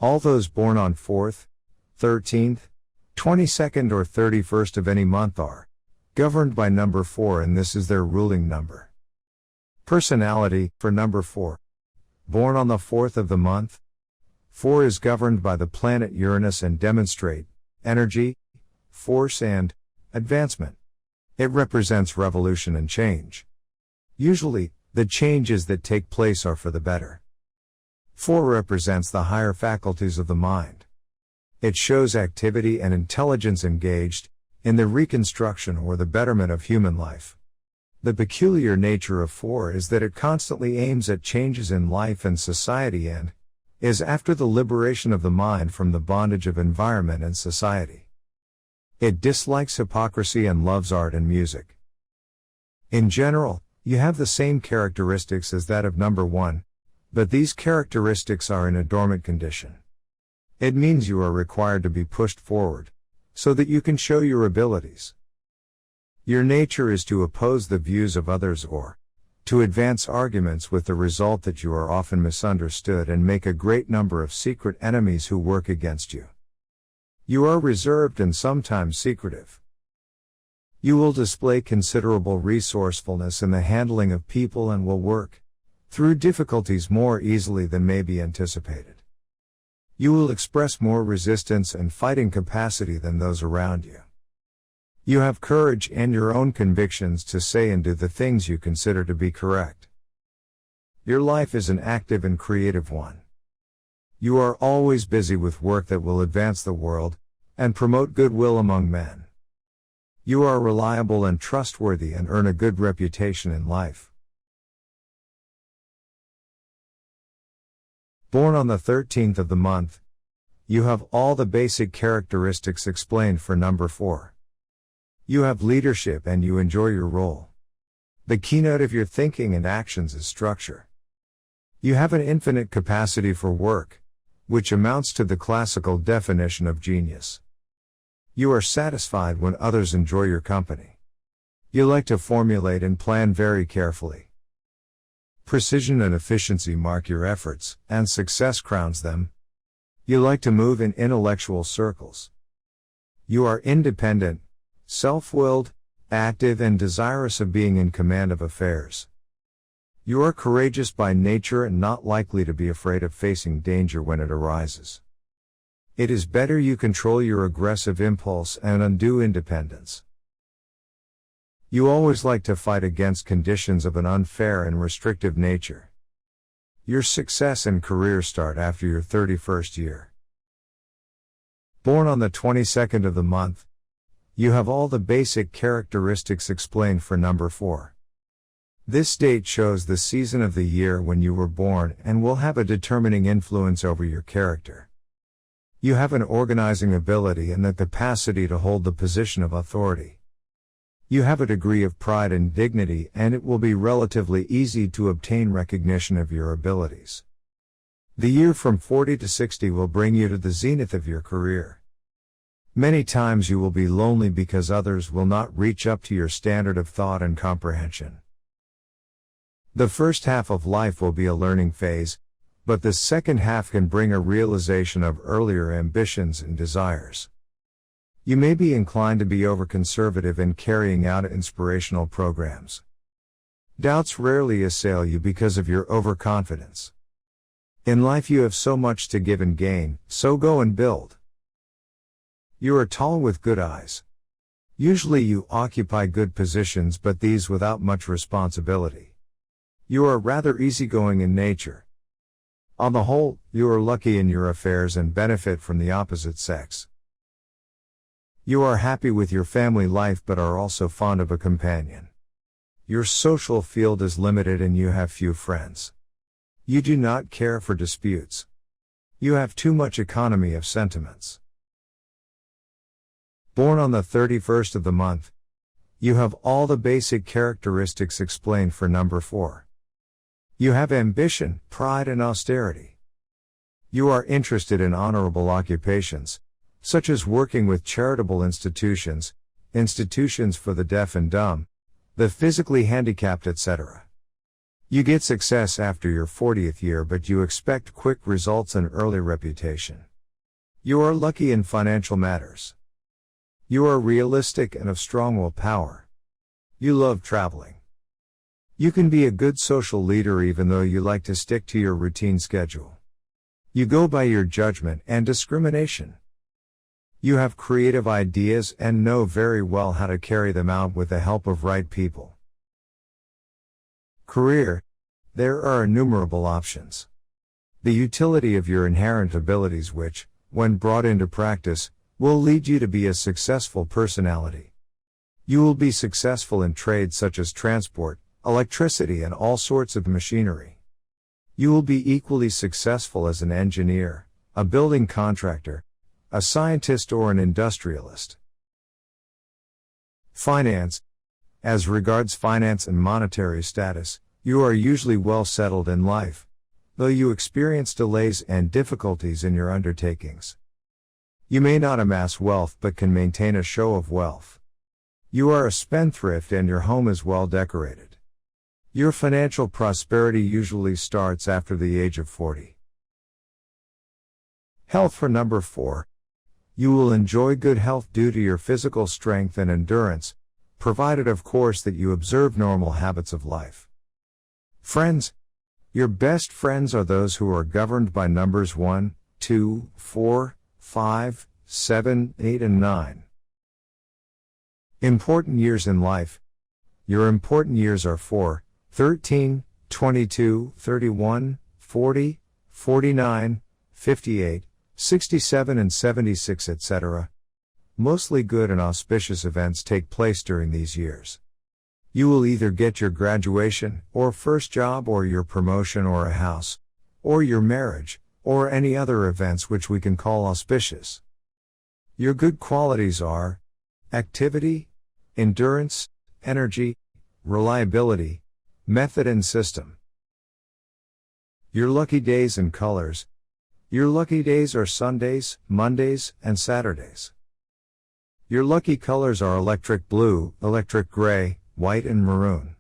All those born on 4th, 13th, 22nd or 31st of any month are governed by number 4, and this is their ruling number. Personality, for number 4. Born on the 4th of the month, 4 is governed by the planet Uranus and demonstrate energy, force and advancement. It represents revolution and change. Usually, the changes that take place are for the better. 4 represents the higher faculties of the mind. It shows activity and intelligence engaged in the reconstruction or the betterment of human life. The peculiar nature of 4 is that it constantly aims at changes in life and society and is after the liberation of the mind from the bondage of environment and society. It dislikes hypocrisy and loves art and music. In general, you have the same characteristics as that of number 1, but these characteristics are in a dormant condition. It means you are required to be pushed forward, so that you can show your abilities. Your nature is to oppose the views of others or to advance arguments, with the result that you are often misunderstood and make a great number of secret enemies who work against you. You are reserved and sometimes secretive. You will display considerable resourcefulness in the handling of people and will work through difficulties more easily than may be anticipated. You will express more resistance and fighting capacity than those around you. You have courage and your own convictions to say and do the things you consider to be correct. Your life is an active and creative one. You are always busy with work that will advance the world and promote goodwill among men. You are reliable and trustworthy and earn a good reputation in life. Born on the 13th of the month, you have all the basic characteristics explained for number 4. You have leadership and you enjoy your role. The keynote of your thinking and actions is structure. You have an infinite capacity for work, which amounts to the classical definition of genius. You are satisfied when others enjoy your company. You like to formulate and plan very carefully. Precision and efficiency mark your efforts, and success crowns them. You like to move in intellectual circles. You are independent, self-willed, active and desirous of being in command of affairs. You are courageous by nature and not likely to be afraid of facing danger when it arises. It is better you control your aggressive impulse and undue independence. You always like to fight against conditions of an unfair and restrictive nature. Your success and career start after your 31st year. Born on the 22nd of the month, you have all the basic characteristics explained for number 4. This date shows the season of the year when you were born and will have a determining influence over your character. You have an organizing ability and the capacity to hold the position of authority. You have a degree of pride and dignity, and it will be relatively easy to obtain recognition of your abilities. The year from 40 to 60 will bring you to the zenith of your career. Many times you will be lonely because others will not reach up to your standard of thought and comprehension. The first half of life will be a learning phase, but the second half can bring a realization of earlier ambitions and desires. You may be inclined to be overconservative in carrying out inspirational programs. Doubts rarely assail you because of your overconfidence. In life you have so much to give and gain, so go and build. You are tall with good eyes. Usually you occupy good positions, but these without much responsibility. You are rather easygoing in nature. On the whole, you are lucky in your affairs and benefit from the opposite sex. You are happy with your family life but are also fond of a companion. Your social field is limited and you have few friends. You do not care for disputes. You have too much economy of sentiments. Born on the 31st of the month, you have all the basic characteristics explained for number 4. You have ambition, pride and austerity. You are interested in honorable occupations, such as working with charitable institutions, institutions for the deaf and dumb, the physically handicapped, etc. You get success after your 40th year, but you expect quick results and early reputation. You are lucky in financial matters. You are realistic and of strong willpower. You love traveling. You can be a good social leader even though you like to stick to your routine schedule. You go by your judgment and discrimination. You have creative ideas and know very well how to carry them out with the help of right people. Career. There are innumerable options. The utility of your inherent abilities which, when brought into practice, will lead you to be a successful personality. You will be successful in trades such as transport, electricity and all sorts of machinery. You will be equally successful as an engineer, a building contractor, a scientist or an industrialist. Finance. As regards finance and monetary status, you are usually well settled in life, though you experience delays and difficulties in your undertakings. You may not amass wealth but can maintain a show of wealth. You are a spendthrift and your home is well decorated. Your financial prosperity usually starts after the age of 40. Health for number 4. You will enjoy good health due to your physical strength and endurance, provided of course that you observe normal habits of life. Friends. Your best friends are those who are governed by numbers 1, 2, 4, 5, 7, 8 and 9. Important years in life. Your important years are 4, 13, 22, 31, 40, 49, 58, 67 and 76 etc. Mostly good and auspicious events take place during these years. You will either get your graduation, or first job, or your promotion, or a house, or your marriage, or any other events which we can call auspicious. Your good qualities are activity, endurance, energy, reliability, method and system. Your lucky days and colors. Your lucky days are Sundays, Mondays, and Saturdays. Your lucky colors are electric blue, electric gray, white and maroon.